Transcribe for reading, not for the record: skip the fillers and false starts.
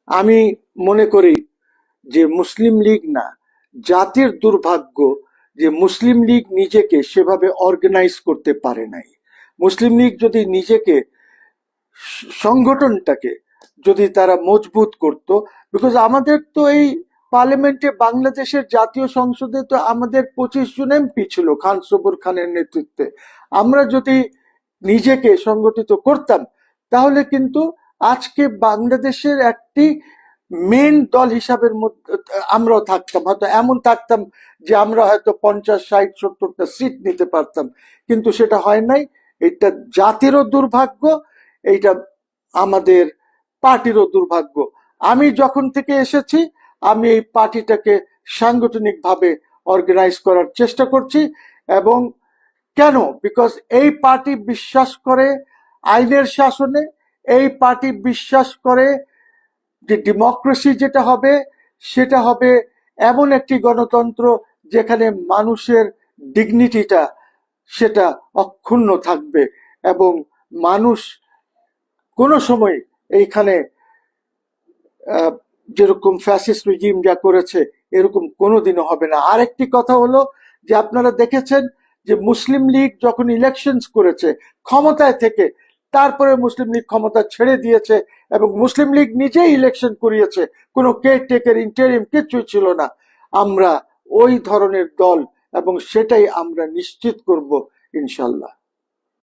আমি মনে করি যে মুসলিম লীগ না, জাতির দুর্ভাগ্য যে মুসলিম লীগ নিজেকে সেভাবে অর্গানাইজ করতে পারে নাই। মুসলিম লীগ যদি নিজেকে, সংগঠনটাকে যদি তারা মজবুত করত, বিকজ আমাদের তো এই পার্লামেন্টে, বাংলাদেশের জাতীয় সংসদে তো আমাদের 25 জন এমপি ছিল খান সবুর খানের নেতৃত্বে। আমরা যদি নিজেকে সংগঠিত করতাম তাহলে কিন্তু আজকে বাংলাদেশের একটি মেন দল হিসাবের মধ্যে আমরাও থাকতাম, হয়তো এমন থাকতাম যে আমরা হয়তো 50, 60, 70টা সিট নিতে পারতাম। কিন্তু সেটা হয় নাই। এটা জাতিরও দুর্ভাগ্য, এইটা আমাদের পার্টিরও দুর্ভাগ্য। আমি যখন থেকে এসেছি আমি এই পার্টিটাকে সাংগঠনিকভাবে অর্গানাইজ করার চেষ্টা করছি। এবং কেন? বিকজ এই পার্টি বিশ্বাস করে আইনের শাসনে, এই পার্টি বিশ্বাস করে যে ডেমোক্রেসি যেটা হবে সেটা হবে এমন একটি গণতন্ত্র যেখানে মানুষের ডিগনিটিটা সেটা অক্ষুণ্ণ থাকবে, এবং মানুষ কোনো সময় এইখানে যেরকম ফ্যাসিস্ট রিজিম যা করেছে এরকম কোনোদিনও হবে না। আরেকটি কথা হলো যে আপনারা দেখেছেন যে মুসলিম লীগ যখন ইলেকশনস করেছে ক্ষমতায় থেকে, তারপরে মুসলিম লীগ ক্ষমতা ছেড়ে দিয়েছে এবং মুসলিম লীগ নিজেই ইলেকশন করিয়েছে, কোনো কেয়ারটেকার ইন্টারিম কিচ্ছুই ছিল না। আমরা ওই ধরনের দল এবং সেটাই আমরা নিশ্চিত করব ইনশাল্লাহ।